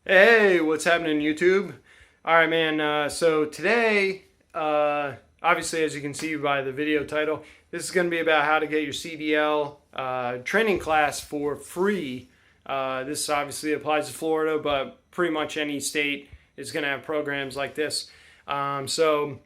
Hey, what's happening, YouTube? All right, man. So today, obviously, as you can see by the video title, this is going to be about how to get your CDL training class for free. This obviously applies to Florida, but pretty much any state is going to have programs like this. So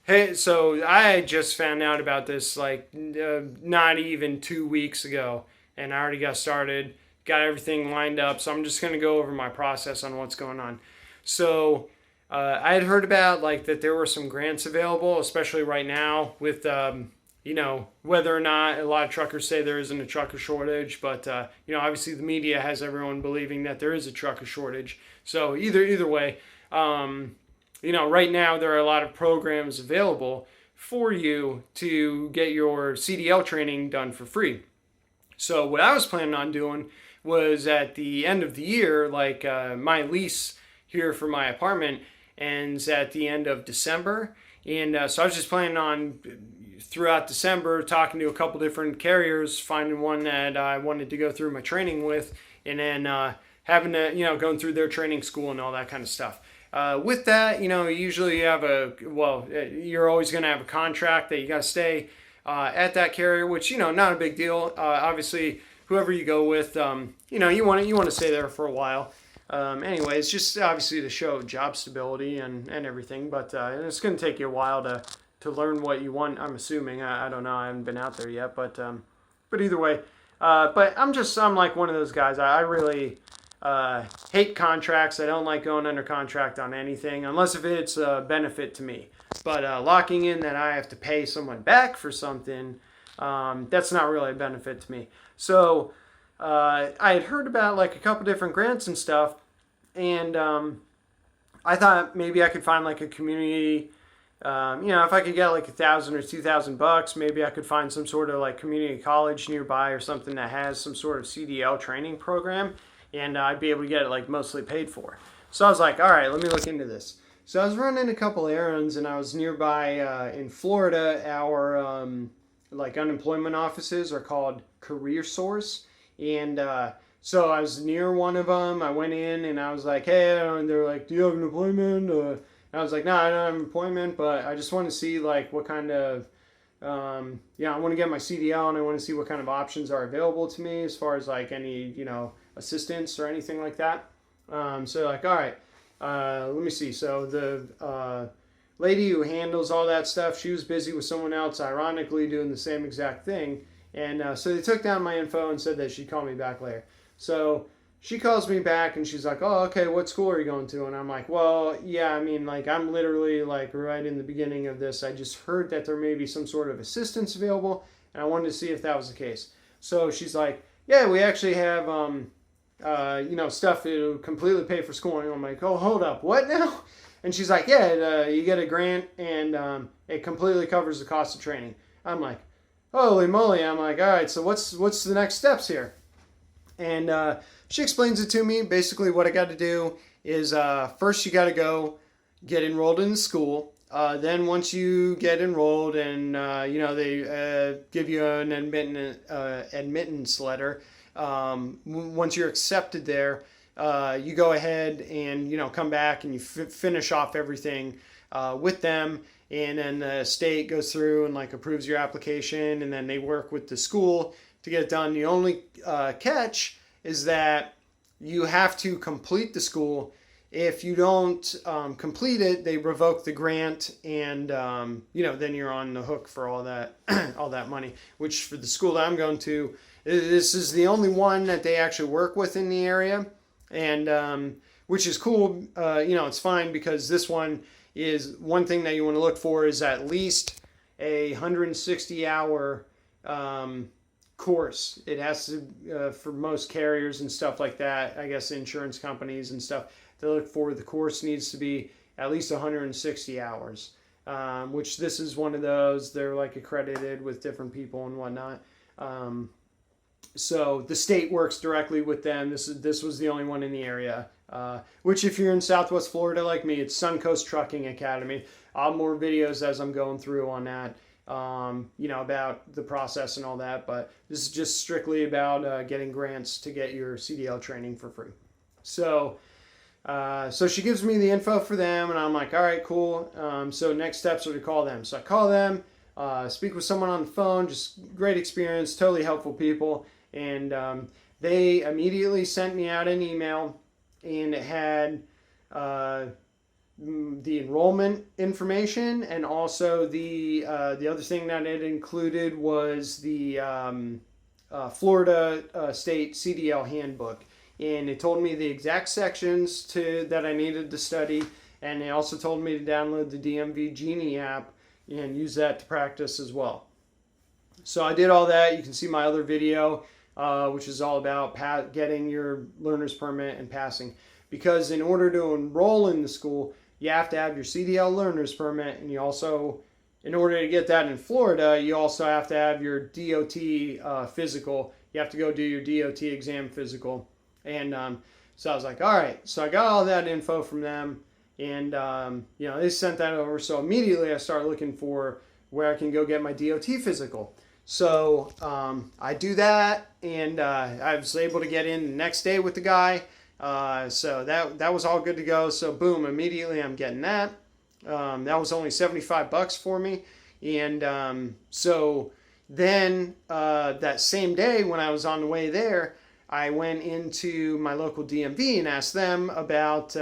I just found out about this like not even 2 weeks ago, and I already got started, got everything lined up. So I'm just gonna go over my process on what's going on. So I had heard about like that there were some grants available, especially right now with whether or not a lot of truckers say there isn't a trucker shortage, but obviously the media has everyone believing that there is a trucker shortage. So either way. Right now there are a lot of programs available for you to get your CDL training done for free. So what I was planning on doing was at the end of the year, like my lease here for my apartment ends at the end of December. And so I was just planning on throughout December talking to a couple different carriers, finding one that I wanted to go through my training with, and then having to, going through their training school and all that kind of stuff. With that, usually you have you're always going to have a contract that you got to stay at that carrier, which, not a big deal. Obviously, whoever you go with, you want to stay there for a while. Anyways, just obviously to show job stability and everything, but it's going to take you a while to learn what you want. I'm assuming. I don't know. I haven't been out there yet, but either way, but I'm like one of those guys. I really hate contracts. I don't like going under contract on anything unless if it's a benefit to me. But locking in that I have to pay someone back for something, that's not really a benefit to me. So I had heard about like a couple different grants and stuff, and I thought maybe I could find like a community. If I could get like $1,000 or $2,000, maybe I could find some sort of like community college nearby or something that has some sort of CDL training program, and I'd be able to get it like mostly paid for. So I was like, all right, let me look into this. So I was running a couple errands, and I was nearby in Florida. Our like unemployment offices are called CareerSource, and so I was near one of them. I went in and I was like, hey, and they're like, do you have an appointment? And I was like, no, I don't have an appointment, but I just want to see like what kind of I want to get my CDL, and I want to see what kind of options are available to me as far as like any assistance or anything like that. So like, all right, let me see. So the lady who handles all that stuff, she was busy with someone else, ironically doing the same exact thing. And so they took down my info and said that she'd call me back later. So she calls me back and she's like, oh, okay, what school are you going to? And I'm like, well, yeah, I mean, like, I'm literally like right in the beginning of this. I just heard that there may be some sort of assistance available, and I wanted to see if that was the case. So she's like, yeah, we actually have, stuff to completely pay for schooling. I'm like, oh, hold up, what now? And she's like, yeah, you get a grant, and it completely covers the cost of training. I'm like, holy moly. I'm like, all right, so what's the next steps here? And she explains it to me. Basically, what I got to do is first you got to go get enrolled in the school. Then once you get enrolled and they give you an admittance letter. Once you're accepted there, you go ahead and come back and you finish off everything with them. And then the state goes through and like approves your application, and then they work with the school to get it done. The only catch is that you have to complete the school. If you don't complete it, they revoke the grant, and then you're on the hook for all that all that money. Which for the school that I'm going to, this is the only one that they actually work with in the area, and which is cool. It's fine because this one is one thing that you want to look for is at least a 160-hour course. It has to, for most carriers and stuff like that, I guess insurance companies and stuff, they look for the course needs to be at least 160 hours, which this is one of those. They're like accredited with different people and whatnot. So the state works directly with them. This was the only one in the area. Which if you're in Southwest Florida like me, it's Suncoast Trucking Academy. I'll have more videos as I'm going through on that. About the process and all that, but this is just strictly about getting grants to get your CDL training for free. So So she gives me the info for them, and I'm like, all right, cool. So next steps are to call them. So I call them, speak with someone on the phone, just great experience, totally helpful people. And they immediately sent me out an email, and it had the enrollment information, and also the other thing that it included was the Florida State CDL handbook, and it told me the exact sections that I needed to study, and they also told me to download the DMV Genie app and use that to practice as well. So I did all that. You can see my other video, which is all about getting your learner's permit and passing. Because in order to enroll in the school, you have to have your CDL learner's permit, and you also, in order to get that in Florida, you also have to have your DOT physical. You have to go do your DOT exam physical. And so I was like, all right. So I got all that info from them, and they sent that over. So immediately I started looking for where I can go get my DOT physical. So I do that, and I was able to get in the next day with the guy. So that was all good to go. So boom, immediately I'm getting that. That was only $75 for me. And so then that same day when I was on the way there, I went into my local DMV and asked them about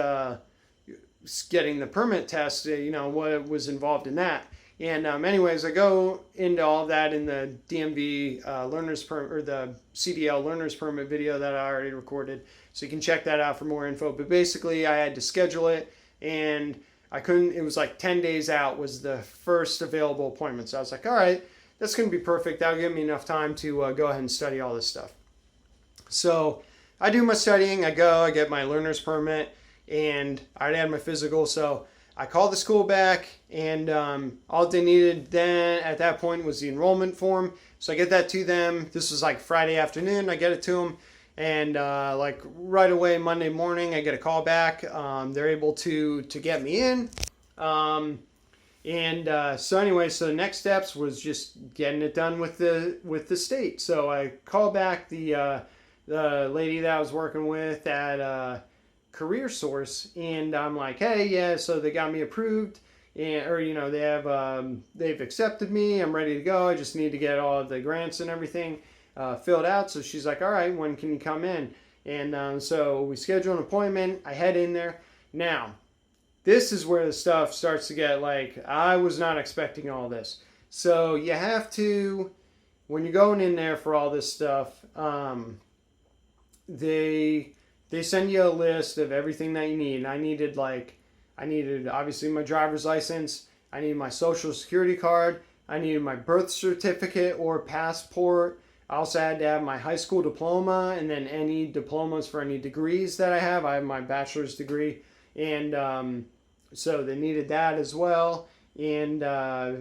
getting the permit test, what was involved in that. And anyways, I go into all that in the DMV learner's permit, or the CDL learner's permit video that I already recorded. So you can check that out for more info. But basically, I had to schedule it, and I couldn't. It was like 10 days out was the first available appointment. So I was like, all right, that's going to be perfect. That'll give me enough time to go ahead and study all this stuff. So I do my studying. I get my learner's permit, and I already had my physical. So I called the school back, and all they needed then at that point was the enrollment form. So I get that to them. This was like Friday afternoon. I get it to them, and like right away Monday morning, I get a call back. They're able to get me in. So the next steps was just getting it done with the state. So I call back the lady that I was working with at CareerSource, and I'm like, hey, yeah, so they got me approved, they've accepted me. I'm ready to go. I just need to get all of the grants and everything filled out. So she's like, all right, when can you come in? And so we schedule an appointment. I head in there. Now, this is where the stuff starts to get like, I was not expecting all this. So you have to, when you're going in there for all this stuff, they send you a list of everything that you need. And I needed obviously my driver's license. I needed my social security card. I needed my birth certificate or passport. I also had to have my high school diploma, and then any diplomas for any degrees that I have. I have my bachelor's degree, and so they needed that as well. And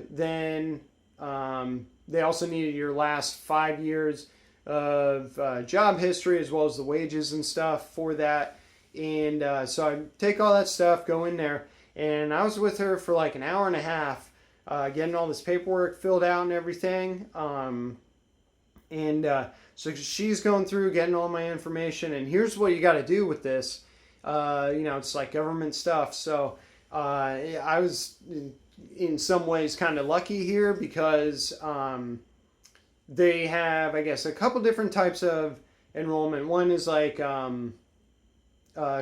then they also needed your last 5 years of job history, as well as the wages and stuff for that. And so I take all that stuff, go in there, and I was with her for like an hour and a half, getting all this paperwork filled out and everything. So she's going through, getting all my information, and here's what you got to do with this. It's like government stuff. So I was in some ways kind of lucky here because they have, I guess, a couple different types of enrollment. One is like a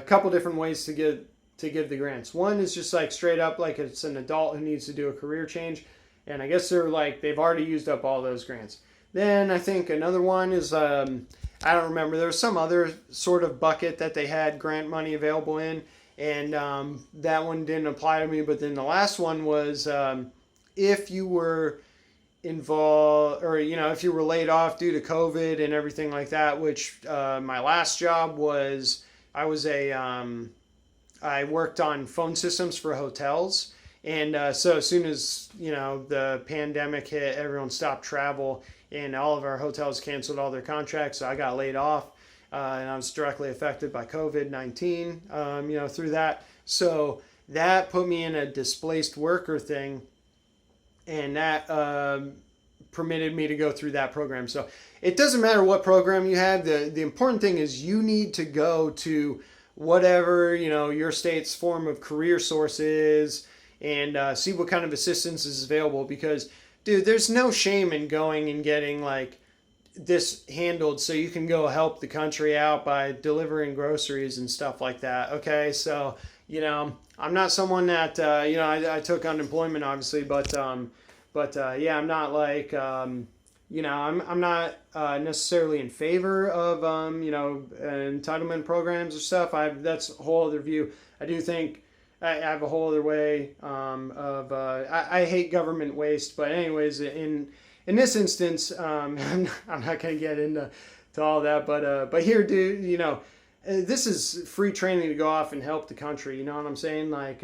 couple different ways to give the grants. One is just like straight up, like it's an adult who needs to do a career change, and I guess they've already used up all those grants. Then I think another one is I don't remember. There was some other sort of bucket that they had grant money available in, and that one didn't apply to me. But then the last one was if you were involved, or if you were laid off due to COVID and everything like that. Which my last job was, I worked on phone systems for hotels, and so as soon as the pandemic hit, everyone stopped travel, and all of our hotels canceled all their contracts. So I got laid off, and I was directly affected by COVID-19. Through that, so that put me in a displaced worker thing, and that permitted me to go through that program. So it doesn't matter what program you have. The important thing is you need to go to whatever, your state's form of CareerSource is, and see what kind of assistance is available. Because, dude, there's no shame in going and getting like this handled so you can go help the country out by delivering groceries and stuff like that. Okay, so I'm not someone that I took unemployment obviously, but yeah, I'm not like I'm not necessarily in favor of entitlement programs or stuff. That's a whole other view. I do think I have a whole other way I hate government waste, but anyways, in this instance, I'm not going to get into all that, but here, dude, this is free training to go off and help the country. You know what I'm saying? Like,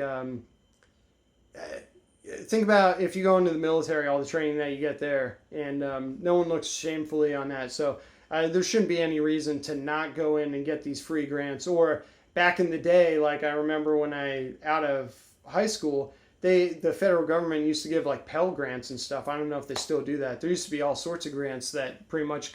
think about if you go into the military, all the training that you get there, and no one looks shamefully on that. So there shouldn't be any reason to not go in and get these free grants. Or back in the day, like I remember when out of high school, the federal government used to give like Pell grants and stuff. I don't know if they still do that. There used to be all sorts of grants that pretty much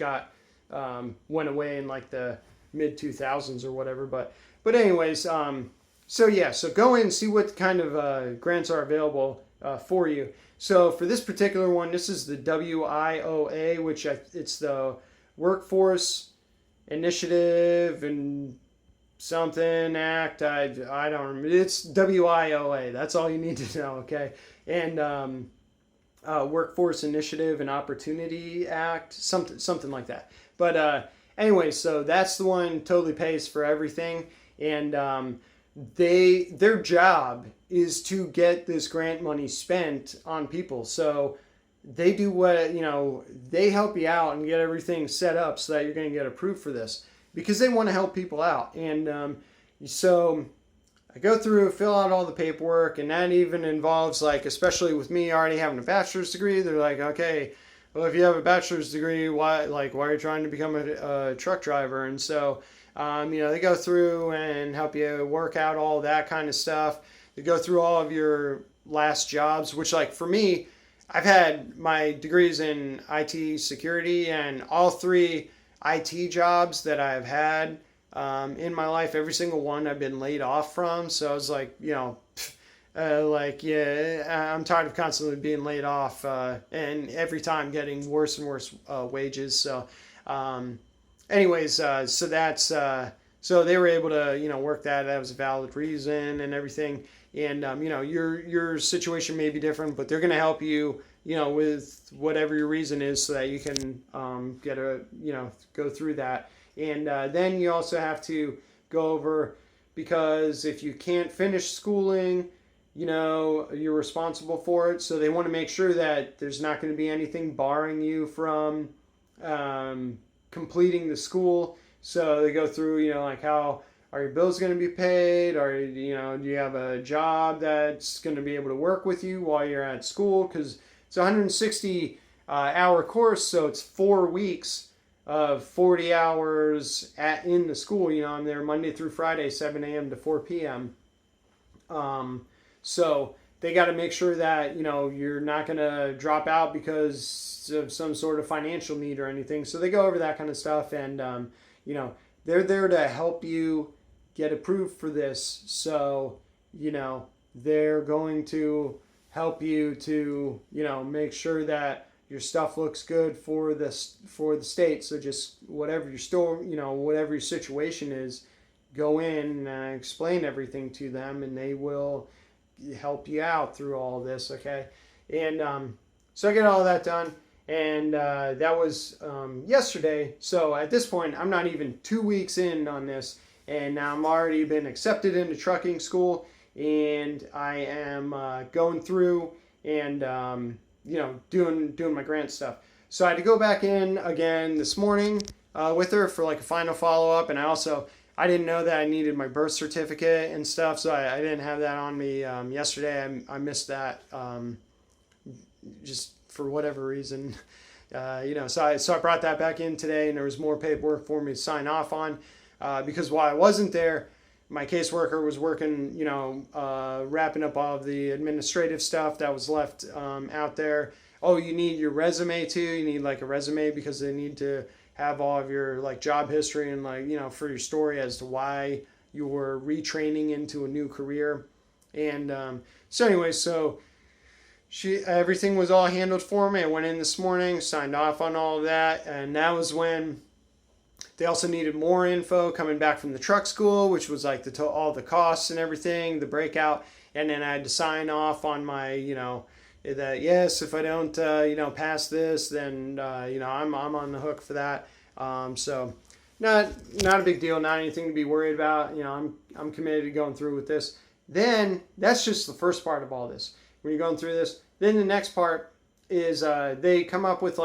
went away in like the mid 2000s or whatever. But anyways, so go in and see what kind of grants are available for you. So for this particular one, this is the WIOA, which it's the Workforce Initiative and something Act. I don't remember. It's WIOA. That's all you need to know. Okay, and Workforce Initiative and Opportunity Act, something like that. But anyway, so that's the one. Totally pays for everything, and their job is to get this grant money spent on people. So they do they help you out and get everything set up so that you're going to get approved for this, because they want to help people out. And so I go through, fill out all the paperwork, and that even involves, like, especially with me already having a bachelor's degree, they're like, okay, well, if you have a bachelor's degree, why are you trying to become a truck driver? And so, they go through and help you work out all that kind of stuff. They go through all of your last jobs, which, like, for me, I've had my degrees in IT security, and all three IT jobs that I've had in my life, every single one I've been laid off from. So I was like, I'm tired of constantly being laid off, and every time getting worse and worse wages. So, so that's so they were able to work that. That was a valid reason and everything. And your situation may be different, but they're going to help you with whatever your reason is, so that you can go through that. And then you also have to go over, because if you can't finish schooling, you're responsible for it. So they want to make sure that there's not going to be anything barring you from completing the school. So they go through, like, how are your bills going to be paid? Or, do you have a job that's going to be able to work with you while you're at school? Because it's a 160 hour course, so it's 4 weeks of 40 hours in the school. I'm there Monday through Friday, 7 a.m. to 4 p.m. So they got to make sure that, you're not going to drop out because of some sort of financial need or anything. So they go over that kind of stuff, and, they're there to help you get approved for this. So, they're going to help you to, make sure that your stuff looks good for the state. So just whatever whatever your situation is, go in and explain everything to them, and they will help you out through all of this. Okay. And so I get all that done, and that was yesterday. So at this point, I'm not even 2 weeks in on this, and now I'm already been accepted into trucking school, and I am going through and doing my grant stuff. So I had to go back in again this morning with her for like a final follow-up, and I didn't know that I needed my birth certificate and stuff, so I didn't have that on me yesterday. I missed that just for whatever reason. So I brought that back in today, and there was more paperwork for me to sign off on, because while I wasn't there, my caseworker was working, wrapping up all of the administrative stuff that was left out there. Oh, you need your resume too. You need like a resume, because they need to have all of your like job history and like, for your story as to why you're retraining into a new career. And so anyway, so everything was all handled for me. I went in this morning, signed off on all of that, and that was when they also needed more info coming back from the truck school, which was like all the costs and everything, the breakout, and then I had to sign off on my, that yes, if I don't, pass this, then I'm on the hook for that. So not a big deal, not anything to be worried about. I'm committed to going through with this. Then that's just the first part of all this. When you're going through this, then the next part is they come up with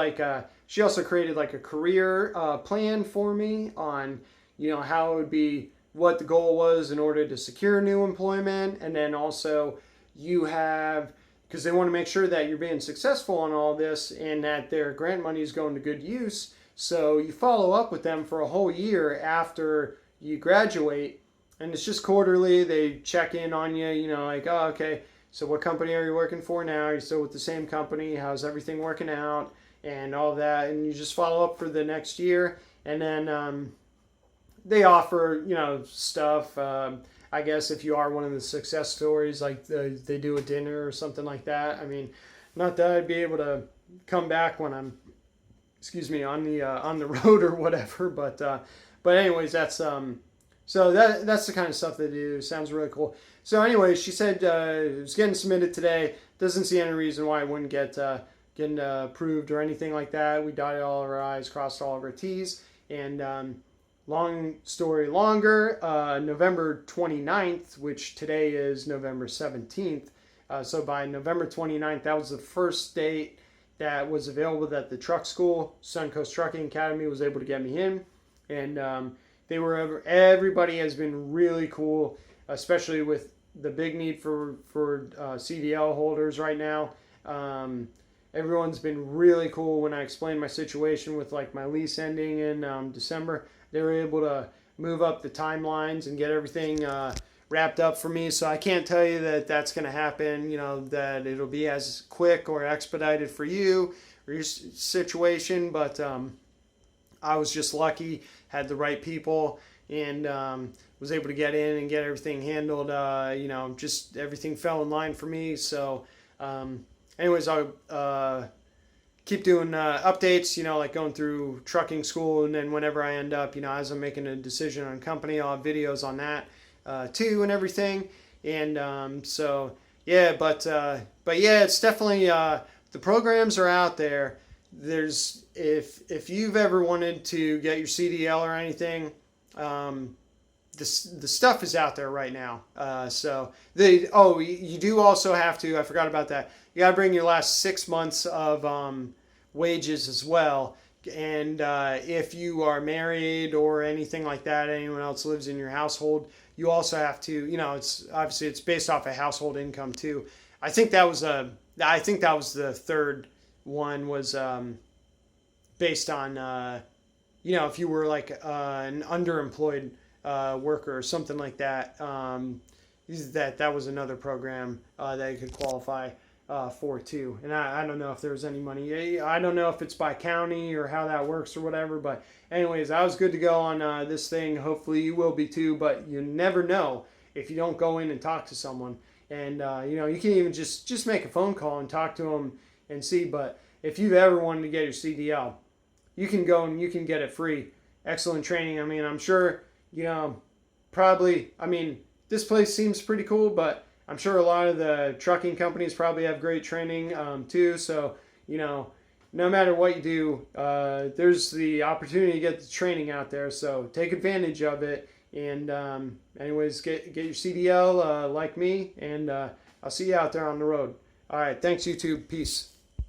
she also created like a career plan for me on how it would be, what the goal was in order to secure new employment, and then also because they want to make sure that you're being successful on all this and that their grant money is going to good use. So you follow up with them for a whole year after you graduate, and it's just quarterly. They check in on you, like, oh, okay, so what company are you working for now? Are you still with the same company? How's everything working out? And all that. And you just follow up for the next year. And then they offer, stuff. I guess if you are one of the success stories, like they do a dinner or something like that. I mean, not that I'd be able to come back when I'm, on the road or whatever. But anyways, that's that's the kind of stuff they do. Sounds really cool. So anyways, she said it was getting submitted today. Doesn't see any reason why it wouldn't get approved or anything like that. We dotted all of our I's, crossed all of our T's. And long story longer, November 29th, which today is November 17th. So by November 29th, that was the first date that was available at the truck school. Suncoast Trucking Academy was able to get me in. And everybody has been really cool, especially with the big need for CDL holders right now. Everyone's been really cool. When I explained my situation with like my lease ending in December, they were able to move up the timelines and get everything wrapped up for me. So I can't tell you that that's going to happen, that it'll be as quick or expedited for you or your situation. But I was just lucky, had the right people, and was able to get in and get everything handled. Just everything fell in line for me. So anyways, I'll keep doing updates, like going through trucking school, and then whenever I end up, as I'm making a decision on company, I'll have videos on that too and everything. And so yeah, but yeah, it's definitely the programs are out there. There's if you've ever wanted to get your CDL or anything, the stuff is out there right now. You do also have to, I forgot about that, you got to bring your last 6 months of wages as well. And if you are married or anything like that, anyone else lives in your household, you also have to, it's based off of household income too. I think that was the third one, was based on if you were like an underemployed worker or something like that. That was another program that you could qualify for too. And I don't know if there was any money. I don't know if it's by county or how that works or whatever. But anyways, I was good to go on this thing. Hopefully you will be too. But you never know if you don't go in and talk to someone. And you can even just make a phone call and talk to them and see. But if you've ever wanted to get your CDL, you can go and you can get it free. Excellent training. I mean, I'm sure, this place seems pretty cool, but I'm sure a lot of the trucking companies probably have great training too. So, no matter what you do, there's the opportunity to get the training out there. So take advantage of it. And anyways, get your CDL like me, and I'll see you out there on the road. All right. Thanks, YouTube. Peace.